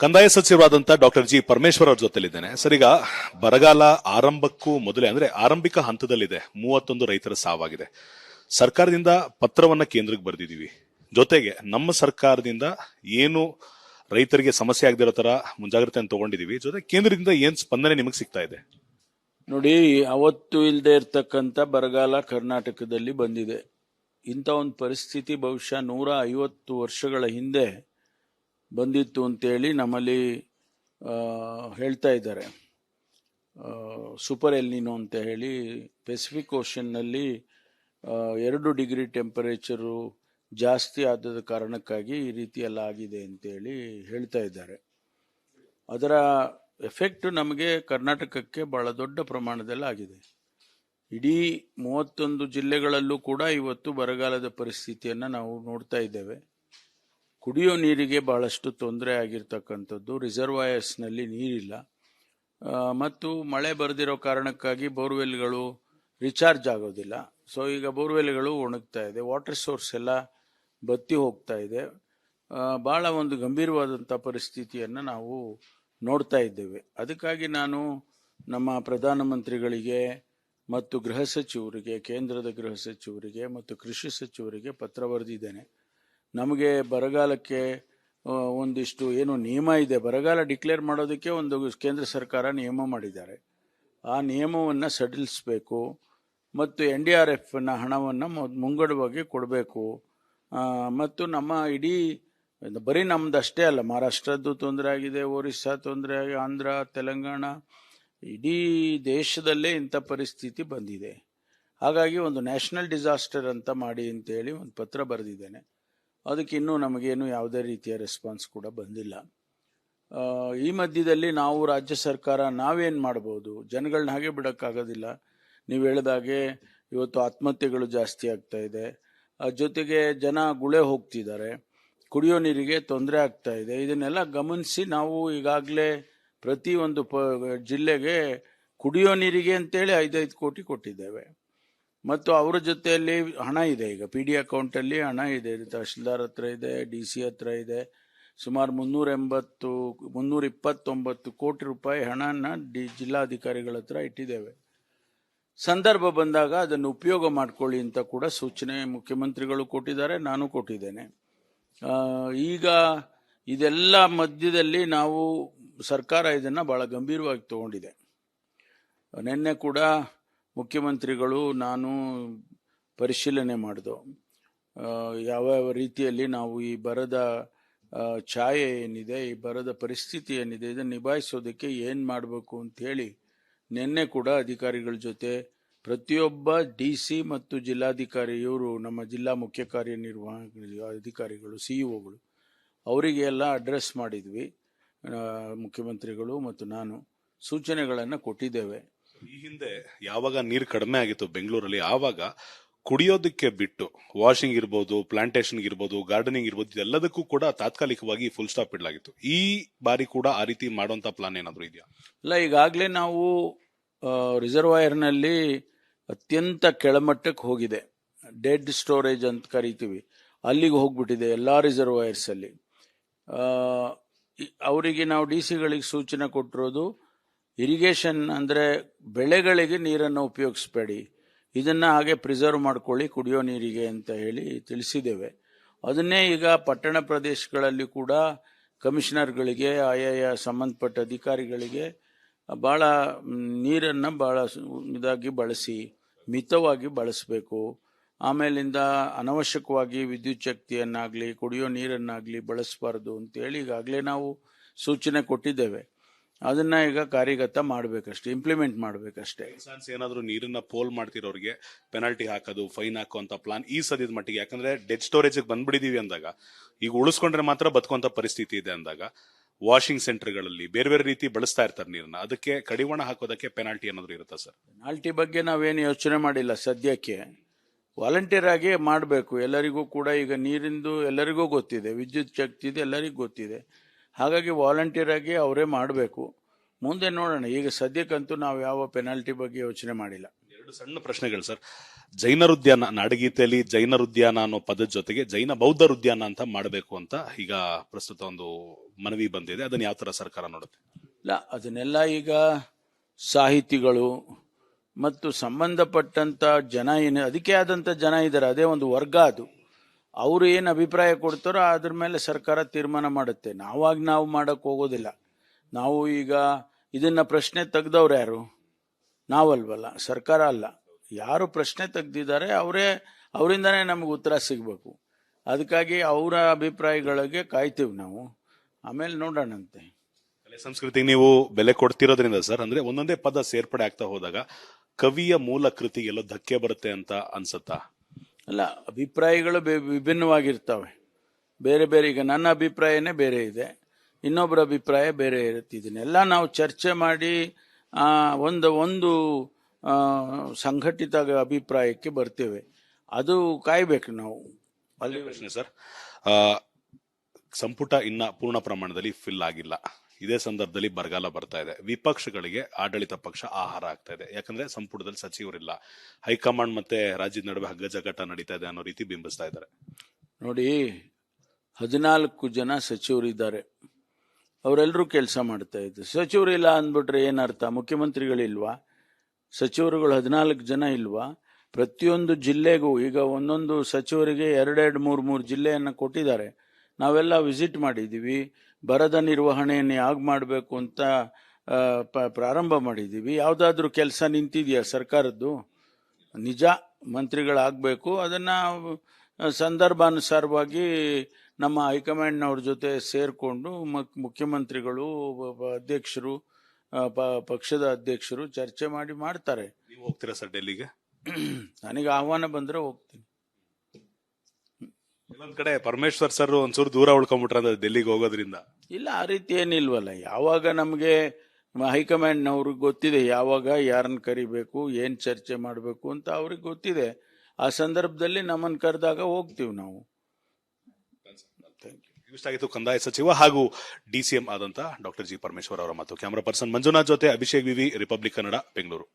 ಕಂದಾಯ ಸಚಿವರಾದಂತ doctor G Parameshwar ಅವ್ರ ಜೊತೆಲಿದ್ದೇನೆ sir. ಈಗ ಬರಗಾಲ ಆರಂಭಕ್ಕೂ ಮೊದಲೇ ಅಂದ್ರೆ ಆರಂಭಿಕ ಹಂತದಲ್ಲಿದೆ. 31 ರೈತರ ಸಾವಾಗಿದೆ. ಸರ್ಕಾರದಿಂದ ಪತ್ರವನ್ನ ಕೇಂದ್ರಕ್ಕೆ ಬರೆದಿದ್ದೀವಿ. ಜೊತೆಗೆ ನಮ್ಮ ಸರ್ಕಾರದಿಂದ ಏನು ರೈತರಿಗೆ ಸಮಸ್ಯೆ ಆಗದಿರೋ ತರ ಮುಂಜಾಗ್ರತೆಯನ್ನು ತಗೊಂಡಿದೀವಿ. ಜೊತೆ ಕೇಂದ್ರದಿಂದ ಏನ್ ಸ್ಪಂದನೆ ನಿಮಗೆ ಸಿಗ್ತಾ ಇದೆ? ನೋಡಿ, ಅವತ್ತು ಇಲ್ಲದೆ ಇರ್ತಕ್ಕಂಥ ಬರಗಾಲ ಕರ್ನಾಟಕದಲ್ಲಿ ಬಂದಿದೆ. ಇಂಥ ಒಂದು ಪರಿಸ್ಥಿತಿ ಬಹುಶಃ 150 ವರ್ಷಗಳ ಹಿಂದೆ ಬಂದಿತ್ತು ಅಂತೇಳಿ ನಮ್ಮಲ್ಲಿ ಹೇಳ್ತಾ ಇದ್ದಾರೆ. ಸೂಪರ್ ಎಲ್ನಿನೋ ಅಂತ ಹೇಳಿ ಪೆಸಿಫಿಕ್ ಓಷನ್ನಲ್ಲಿ 2 ಡಿಗ್ರಿ ಟೆಂಪರೇಚರು ಜಾಸ್ತಿ ಆದ ಕಾರಣಕ್ಕಾಗಿ ಈ ರೀತಿ ಎಲ್ಲ ಆಗಿದೆ ಅಂತೇಳಿ ಹೇಳ್ತಾ ಇದ್ದಾರೆ. ಅದರ ಎಫೆಕ್ಟ್ ನಮಗೆ ಕರ್ನಾಟಕಕ್ಕೆ ಬಹಳ ದೊಡ್ಡ ಪ್ರಮಾಣದಲ್ಲಿ ಆಗಿದೆ. ಇಡೀ 31 ಜಿಲ್ಲೆಗಳಲ್ಲೂ ಕೂಡ ಇವತ್ತು ಬರಗಾಲದ ಪರಿಸ್ಥಿತಿಯನ್ನು ನಾವು ನೋಡ್ತಾ ಇದ್ದೇವೆ. ಕುಡಿಯೋ ನೀರಿಗೆ ಬಹಳಷ್ಟು ತೊಂದರೆ ಆಗಿರ್ತಕ್ಕಂಥದ್ದು. ರಿಸರ್ವಾಯರ್ಸ್ನಲ್ಲಿ ನೀರಿಲ್ಲ ಮತ್ತು ಮಳೆ ಬರೆದಿರೋ ಕಾರಣಕ್ಕಾಗಿ ಬೋರ್ವೆಲ್ಗಳು ರಿಚಾರ್ಜ್ ಆಗೋದಿಲ್ಲ. ಸೊ ಈಗ ಬೋರ್ವೆಲ್ಗಳು ಒಣಗ್ತಾ ಇದೆ, ವಾಟರ್ ಸೋರ್ಸ್ ಎಲ್ಲ ಬತ್ತಿ ಹೋಗ್ತಾ ಇದೆ. ಬಹಳ ಒಂದು ಗಂಭೀರವಾದಂಥ ಪರಿಸ್ಥಿತಿಯನ್ನು ನಾವು ನೋಡ್ತಾ ಇದ್ದೇವೆ. ಅದಕ್ಕಾಗಿ ನಾನು ನಮ್ಮ ಪ್ರಧಾನಮಂತ್ರಿಗಳಿಗೆ ಮತ್ತು ಗೃಹ ಸಚಿವರಿಗೆ, ಕೇಂದ್ರದ ಗೃಹ ಸಚಿವರಿಗೆ ಮತ್ತು ಕೃಷಿ ಸಚಿವರಿಗೆ ಪತ್ರ ಬರೆದಿದ್ದೇನೆ. ನಮಗೆ ಬರಗಾಲಕ್ಕೆ ಒಂದಿಷ್ಟು ಏನು ನಿಯಮ ಇದೆ, ಬರಗಾಲ ಡಿಕ್ಲೇರ್ ಮಾಡೋದಕ್ಕೆ ಒಂದು ಕೇಂದ್ರ ಸರ್ಕಾರ ನಿಯಮ ಮಾಡಿದ್ದಾರೆ. ಆ ನಿಯಮವನ್ನು ಸಡಿಲಿಸಬೇಕು ಮತ್ತು NDRFನ ಹಣವನ್ನು ಮುಂಗಡವಾಗಿ ಕೊಡಬೇಕು. ಮತ್ತು ನಮ್ಮ ಇಡೀ ಬರೀ ನಮ್ದಷ್ಟೇ ಅಲ್ಲ, ಮಹಾರಾಷ್ಟ್ರದ್ದು ತೊಂದರೆ ಆಗಿದೆ, ಒರಿಸ್ಸಾ ತೊಂದರೆ ಆಗಿ, ಆಂಧ್ರ, ತೆಲಂಗಾಣ, ಇಡೀ ದೇಶದಲ್ಲೇ ಇಂಥ ಪರಿಸ್ಥಿತಿ ಬಂದಿದೆ. ಹಾಗಾಗಿ ಒಂದು ನ್ಯಾಷನಲ್ ಡಿಸಾಸ್ಟರ್ ಅಂತ ಮಾಡಿ ಅಂತೇಳಿ ಒಂದು ಪತ್ರ ಬರೆದಿದ್ದೇನೆ. ಅದಕ್ಕೆ ಇನ್ನೂ ನಮಗೇನು ಯಾವುದೇ ರೀತಿಯ ರೆಸ್ಪಾನ್ಸ್ ಕೂಡ ಬಂದಿಲ್ಲ. ಈ ಮಧ್ಯದಲ್ಲಿ ನಾವು ರಾಜ್ಯ ಸರ್ಕಾರ ನಾವೇನು ಮಾಡ್ಬೋದು? ಜನಗಳನ್ನ ಹಾಗೆ ಬಿಡೋಕ್ಕಾಗೋದಿಲ್ಲ. ನೀವು ಹೇಳಿದಾಗೆ ಇವತ್ತು ಆತ್ಮಹತ್ಯೆಗಳು ಜಾಸ್ತಿ ಆಗ್ತಾ ಇದೆ. ಜೊತೆಗೆ ಜನ ಗುಳೆ ಹೋಗ್ತಿದ್ದಾರೆ, ಕುಡಿಯೋ ನೀರಿಗೆ ತೊಂದರೆ ಆಗ್ತಾ ಇದೆ. ಇದನ್ನೆಲ್ಲ ಗಮನಿಸಿ ನಾವು ಈಗಾಗಲೇ ಪ್ರತಿಯೊಂದು ಜಿಲ್ಲೆಗೆ ಕುಡಿಯೋ ನೀರಿಗೆ ಅಂತೇಳಿ 5 ಕೋಟಿ ಕೊಟ್ಟಿದ್ದೇವೆ. ಮತ್ತು ಅವರ ಜೊತೆಯಲ್ಲಿ ಹಣ ಇದೆ. ಈಗ PD ಅಕೌಂಟಲ್ಲಿ ಹಣ ಇದೆ, ತಹಶೀಲ್ದಾರ್ ಹತ್ರ ಇದೆ, DC ಹತ್ರ ಇದೆ. ಸುಮಾರು 329 ಕೋಟಿ ರೂಪಾಯಿ ಹಣನ ಜಿಲ್ಲಾಧಿಕಾರಿಗಳ ಹತ್ರ ಇಟ್ಟಿದ್ದೇವೆ. ಸಂದರ್ಭ ಬಂದಾಗ ಅದನ್ನು ಉಪಯೋಗ ಮಾಡ್ಕೊಳ್ಳಿ ಅಂತ ಕೂಡ ಸೂಚನೆ ಮುಖ್ಯಮಂತ್ರಿಗಳು ಕೊಟ್ಟಿದ್ದಾರೆ, ನಾನು ಕೊಟ್ಟಿದ್ದೇನೆ. ಈಗ ಇದೆಲ್ಲ ಮಧ್ಯದಲ್ಲಿ ನಾವು ಸರ್ಕಾರ ಇದನ್ನು ಬಹಳ ಗಂಭೀರವಾಗಿ ತಗೊಂಡಿದೆ. ನಿನ್ನೆ ಕೂಡ ಮುಖ್ಯಮಂತ್ರಿಗಳು ನಾನು ಪರಿಶೀಲನೆ ಮಾಡಿದೋ ಯಾವ ರೀತಿಯಲ್ಲಿ ನಾವು ಈ ಬರದ ಛಾಯೆ ಏನಿದೆ, ಈ ಬರದ ಪರಿಸ್ಥಿತಿ ಏನಿದೆ, ಇದನ್ನು ನಿಭಾಯಿಸೋದಕ್ಕೆ ಏನು ಮಾಡಬೇಕು ಅಂತ ಹೇಳಿ ನಿನ್ನೆ ಕೂಡ ಅಧಿಕಾರಿಗಳ ಜೊತೆ ಪ್ರತಿಯೊಬ್ಬ DC ಮತ್ತು ಜಿಲ್ಲಾಧಿಕಾರಿ, ಇವರು ನಮ್ಮ ಜಿಲ್ಲಾ ಮುಖ್ಯ ಕಾರ್ಯನಿರ್ವಾಹಕ ಅಧಿಕಾರಿಗಳು, CEOಗಳು, ಅವರಿಗೆ ಎಲ್ಲ ಅಡ್ರೆಸ್ ಮಾಡಿದ್ವಿ. ಮುಖ್ಯಮಂತ್ರಿಗಳು ಮತ್ತು ನಾನು ಸೂಚನೆಗಳನ್ನು ಕೊಟ್ಟಿದ್ದೇವೆ. ಈ ಹಿಂದೆ ಯಾವಾಗ ನೀರು ಕಡಿಮೆ ಆಗಿತ್ತು ಬೆಂಗಳೂರಲ್ಲಿ, ಆವಾಗ ಕುಡಿಯೋದಕ್ಕೆ ಬಿಟ್ಟು ವಾಷಿಂಗ್ ಇರ್ಬೋದು, ಪ್ಲಾಂಟೇಶನ್ ಇರ್ಬೋದು, ಗಾರ್ಡನಿಂಗ್ ಇರ್ಬೋದು, ಇದೆಲ್ಲದಕ್ಕೂ ಕೂಡ ತಾತ್ಕಾಲಿಕವಾಗಿ ಫುಲ್ ಸ್ಟಾಪ್ ಇಡಲಾಗಿತ್ತು. ಈ ಬಾರಿ ಕೂಡ ಆ ರೀತಿ ಮಾಡುವಂತ ಪ್ಲಾನ್ ಏನಾದ್ರು ಇದೆಯಾ? ಇಲ್ಲ, ಈಗಾಗಲೇ ನಾವು ರಿಸರ್ವಾಯರ್ನಲ್ಲಿ ಅತ್ಯಂತ ಕೆಳಮಟ್ಟಕ್ಕೆ ಹೋಗಿದೆ. ಡೆಡ್ ಸ್ಟೋರೇಜ್ ಅಂತ ಕರಿತೀವಿ, ಅಲ್ಲಿಗೆ ಹೋಗ್ಬಿಟ್ಟಿದೆ ಎಲ್ಲ ರಿಸರ್ವಾಯರ್ಸ್ ಅಲ್ಲಿ. ಅವರಿಗೆ ನಾವು DC-ಗಳಿಗೆ ಸೂಚನೆ ಕೊಟ್ಟಿರೋದು, ಇರಿಗೇಷನ್ ಅಂದರೆ ಬೆಳೆಗಳಿಗೆ ನೀರನ್ನು ಉಪಯೋಗಿಸಬೇಡಿ, ಇದನ್ನು ಹಾಗೆ ಪ್ರಿಸರ್ವ್ ಮಾಡ್ಕೊಳ್ಳಿ ಕುಡಿಯೋ ನೀರಿಗೆ ಅಂತ ಹೇಳಿ ತಿಳಿಸಿದ್ದೇವೆ. ಅದನ್ನೇ ಈಗ ಪಟ್ಟಣ ಪ್ರದೇಶಗಳಲ್ಲಿ ಕೂಡ ಕಮಿಷನರ್ಗಳಿಗೆ, ಆಯಾಯ ಸಂಬಂಧಪಟ್ಟ ಅಧಿಕಾರಿಗಳಿಗೆ ಭಾಳ ನೀರನ್ನು ಭಾಳ ಇದಾಗಿ ಬಳಸಿ, ಮಿತವಾಗಿ ಬಳಸಬೇಕು. ಆಮೇಲಿಂದ ಅನವಶ್ಯಕವಾಗಿ ವಿದ್ಯುತ್ ಶಕ್ತಿಯನ್ನಾಗಲಿ ಕುಡಿಯೋ ನೀರನ್ನಾಗಲಿ ಬಳಸಬಾರ್ದು ಅಂತೇಳಿ ಈಗಾಗಲೇ ನಾವು ಸೂಚನೆ ಕೊಟ್ಟಿದ್ದೇವೆ. ಅದನ್ನ ಈಗ ಕಾರ್ಯಗತ ಮಾಡಬೇಕಷ್ಟೇ, ಇಂಪ್ಲಿಮೆಂಟ್ ಮಾಡಬೇಕಷ್ಟೇ. ಏನಾದರೂ ನೀರನ್ನ ಪೋಲ್ ಮಾಡ್ತಿರೋರಿಗೆ ಪೆನಾಲ್ಟಿ ಹಾಕೋದು, ಫೈನ್ ಹಾಕುವಂತ ಪ್ಲಾನ್ ಈ ಸದ್ಯದ ಮಟ್ಟಿಗೆ, ಯಾಕಂದ್ರೆ ಡೆಡ್ ಸ್ಟೋರೇಜ್ ಬಂದ್ಬಿಟ್ಟಿದೀವಿ ಅಂದಾಗ, ಈಗ ಉಳಿಸ್ಕೊಂಡ್ರೆ ಮಾತ್ರ ಬದುಕುವಂತ ಪರಿಸ್ಥಿತಿ ಇದೆ ಅಂದಾಗ, ವಾಷಿಂಗ್ ಸೆಂಟರ್ಗಳಲ್ಲಿ ಬೇರೆ ಬೇರೆ ರೀತಿ ಬಳಸ್ತಾ ಇರ್ತಾರೆ ನೀರನ್ನ, ಅದಕ್ಕೆ ಕಡಿವಾಣ ಹಾಕೋದಕ್ಕೆ ಪೆನಾಲ್ಟಿ ಏನಾದ್ರು ಇರುತ್ತಾ ಸರ್? ಪೆನಾಲ್ಟಿ ಬಗ್ಗೆ ನಾವೇನು ಯೋಚನೆ ಮಾಡಿಲ್ಲ ಸದ್ಯಕ್ಕೆ. ವಾಲಂಟಿಯರ್ ಆಗಿ ಮಾಡಬೇಕು. ಎಲ್ಲರಿಗೂ ಕೂಡ ಈಗ ನೀರಿಂದು ಎಲ್ಲರಿಗೂ ಗೊತ್ತಿದೆ, ವಿದ್ಯುತ್ ಶಕ್ತಿ ಇದೆ ಎಲ್ಲರಿಗೂ ಗೊತ್ತಿದೆ. ಹಾಗಾಗಿ ವಾಲಂಟಿಯರ್ ಆಗಿ ಅವರೇ ಮಾಡಬೇಕು. ಮುಂದೆ ನೋಡೋಣ. ಈಗ ಸದ್ಯಕ್ಕಂತೂ ನಾವು ಯಾವ ಪೆನಾಲ್ಟಿ ಬಗ್ಗೆ ಯೋಚನೆ ಮಾಡಿಲ್ಲ. 2 ಸಣ್ಣ ಪ್ರಶ್ನೆಗಳು ಸರ್. ಜೈನರ ಉದ್ಯಾನ, ನಾಡಗೀತೆಯಲ್ಲಿ ಜೈನರ ಉದ್ಯಾನ ಅನ್ನೋ ಪದದ ಜೊತೆಗೆ ಜೈನ ಬೌದ್ಧರ ಉದ್ಯಾನ ಅಂತ ಮಾಡಬೇಕು ಅಂತ ಈಗ ಪ್ರಸ್ತುತ ಒಂದು ಮನವಿ ಬಂದಿದೆ. ಅದನ್ನ ಯಾವ ತರ ಸರ್ಕಾರ ನೋಡುತ್ತೆ? ಇಲ್ಲ, ಅದನ್ನೆಲ್ಲ ಈಗ ಸಾಹಿತಿಗಳು ಮತ್ತು ಸಂಬಂಧಪಟ್ಟಂತ ಜನ ಏನು ಅದಕ್ಕೆ ಆದಂತ ಜನ ಇದ್ದಾರೆ, ಅದೇ ಒಂದು ವರ್ಗ, ಅದು ಅವರು ಏನು ಅಭಿಪ್ರಾಯ ಕೊಡ್ತಾರೋ ಅದ್ರ ಮೇಲೆ ಸರ್ಕಾರ ತೀರ್ಮಾನ ಮಾಡುತ್ತೆ. ನಾವು ಮಾಡಕ್ ಹೋಗೋದಿಲ್ಲ. ನಾವು ಈಗ ಇದನ್ನ ಪ್ರಶ್ನೆ ತೆಗ್ದವ್ರು ಯಾರು? ನಾವಲ್ವಲ್ಲ, ಸರ್ಕಾರ ಅಲ್ಲ. ಯಾರು ಪ್ರಶ್ನೆ ತೆಗ್ದಿದ್ದಾರೆ ಅವರಿಂದನೇ ನಮಗೆ ಉತ್ತರ ಸಿಗಬೇಕು. ಅದಕ್ಕಾಗಿ ಅವರ ಅಭಿಪ್ರಾಯಗಳಿಗೆ ಕಾಯ್ತೀವಿ ನಾವು, ಆಮೇಲೆ ನೋಡೋಣಂತೆ. ಕಲೆ ಸಂಸ್ಕೃತಿಗೆ ನೀವು ಬೆಲೆ ಕೊಡ್ತಿರೋದ್ರಿಂದ ಸರ್, ಅಂದ್ರೆ ಒಂದೊಂದೇ ಪದ ಸೇರ್ಪಡೆ ಆಗ್ತಾ ಹೋದಾಗ ಕವಿಯ ಮೂಲ ಕೃತಿಗೆಲ್ಲೋ ಧಕ್ಕೆ ಬರುತ್ತೆ ಅಂತ ಅನ್ಸುತ್ತಾ? ಅಲ್ಲ, ಅಭಿಪ್ರಾಯಗಳು ವಿಭಿನ್ನವಾಗಿರ್ತವೆ, ಬೇರೆ ಬೇರೆ. ಈಗ ನನ್ನ ಅಭಿಪ್ರಾಯನೇ ಬೇರೆ ಇದೆ, ಇನ್ನೊಬ್ಬರ ಅಭಿಪ್ರಾಯ ಬೇರೆ ಇರುತ್ತೆ. ಇದನ್ನೆಲ್ಲ ನಾವು ಚರ್ಚೆ ಮಾಡಿ ಒಂದು ಸಂಘಟಿತ ಅಭಿಪ್ರಾಯಕ್ಕೆ ಬರ್ತೇವೆ. ಅದು ಕಾಯ್ಬೇಕು ನಾವು. ಅಲ್ಲಿ ಪ್ರಶ್ನೆ ಸರ್, ಸಂಪುಟ ಇನ್ನ ಪೂರ್ಣ ಪ್ರಮಾಣದಲ್ಲಿ ಫಿಲ್ ಆಗಿಲ್ಲ. ಇದೇ ಸಂದರ್ಭದಲ್ಲಿ ಬರಗಾಲ ಬರ್ತಾ ಇದೆ. ವಿಪಕ್ಷಗಳಿಗೆ ಆಡಳಿತ ಪಕ್ಷ ಆಹಾರ ಆಗ್ತಾ ಇದೆ. ಯಾಕಂದ್ರೆ ಸಂಪುಟದಲ್ಲಿ ಸಚಿವರಿಲ್ಲ, ಹೈಕಮಾಂಡ್ ಮತ್ತೆ ರಾಜ್ಯದ ನಡುವೆ ಹಗ್ಗ ಜಗ್ಗಾಟ ನಡೀತಾ ಇದೆ ಅನ್ನೋ ರೀತಿ ಬಿಂಬಿಸ್ತಾ ಇದ್ದಾರೆ. ನೋಡಿ, 14 ಜನ ಸಚಿವರಿದ್ದಾರೆ, ಅವರೆಲ್ಲರೂ ಕೆಲಸ ಮಾಡ್ತಾ ಇದ್ದಾರೆ. ಸಚಿವರಿಲ್ಲ ಅಂದ್ಬಿಟ್ರೆ ಏನರ್ಥ? ಮುಖ್ಯಮಂತ್ರಿಗಳಿಲ್ವಾ? ಸಚಿವರುಗಳು 14 ಜನ ಇಲ್ವಾ? ಪ್ರತಿಯೊಂದು ಜಿಲ್ಲೆಗೂ ಈಗ ಒಂದೊಂದು ಸಚಿವರಿಗೆ 2-3 ಜಿಲ್ಲೆಯನ್ನು ಕೊಟ್ಟಿದ್ದಾರೆ. ನಾವೆಲ್ಲ ವಿಸಿಟ್ ಮಾಡಿದ್ದೀವಿ. ಬರದ ನಿರ್ವಹಣೆಯನ್ನು ಯಾಕೆ ಮಾಡಬೇಕು ಅಂತ ಪ್ರಾರಂಭ ಮಾಡಿದ್ದೀವಿ. ಯಾವುದಾದ್ರೂ ಕೆಲಸ ನಿಂತಿದೆಯಾ ಸರ್ಕಾರದ್ದು? ನಿಜ, ಮಂತ್ರಿಗಳಾಗಬೇಕು. ಅದನ್ನು ಸಂದರ್ಭಾನುಸಾರವಾಗಿ ನಮ್ಮ ಹೈಕಮಾಂಡ್ನವ್ರ ಜೊತೆ ಸೇರಿಕೊಂಡು ಮುಖ್ಯಮಂತ್ರಿಗಳು, ಅಧ್ಯಕ್ಷರು, ಪಕ್ಷದ ಅಧ್ಯಕ್ಷರು ಚರ್ಚೆ ಮಾಡಿ ಮಾಡ್ತಾರೆ. ನೀವು ಹೋಗ್ತೀರಾ ಸರ್ ಡೆಲ್ಲಿಗೆ? ನನಗೆ ಆಹ್ವಾನ ಬಂದ್ರೆ ಹೋಗ್ತೀನಿ. ಇನ್ನೊಂದ್ ಕಡೆ ಪರಮೇಶ್ವರ್ ಸರ್ ಒಂಚೂರು ದೂರ ಉಳ್ಕೊಂಡ್ಬಿಟ್ರ ಡೆಲ್ಲಿಗೆ ಹೋಗೋದ್ರಿಂದ. ಇಲ್ಲ, ಆ ರೀತಿ ಏನಿಲ್ವಲ್ಲ. ಯಾವಾಗ ನಮಗೆ ಹೈಕಮಾಂಡ್ನವ್ರಿಗೆ ಗೊತ್ತಿದೆ ಯಾವಾಗ ಯಾರನ್ನ ಕರಿಬೇಕು, ಏನ್ ಚರ್ಚೆ ಮಾಡಬೇಕು ಅಂತ ಅವ್ರಿಗೆ ಗೊತ್ತಿದೆ. ಆ ಸಂದರ್ಭದಲ್ಲಿ ನಮ್ಮನ್ನು ಕರೆದಾಗ ಹೋಗ್ತೀವಿ ನಾವು. ಇಷ್ಟಾಗಿತ್ತು ಕಂದಾಯ ಸಚಿವ ಹಾಗೂ ಡಿಸಿಎಂ ಆದಂತ ಡಾಕ್ಟರ್ ಜಿ ಪರಮೇಶ್ವರ್ ಅವರ ಮಾತು. ಕ್ಯಾಮರಾ ಪರ್ಸನ್ ಮಂಜುನಾಥ್ ಜೊತೆ ಅಭಿಷೇಕ್ ವಿವಿ, ರಿಪಬ್ಲಿಕ್ ಕನ್ನಡ, ಬೆಂಗಳೂರು.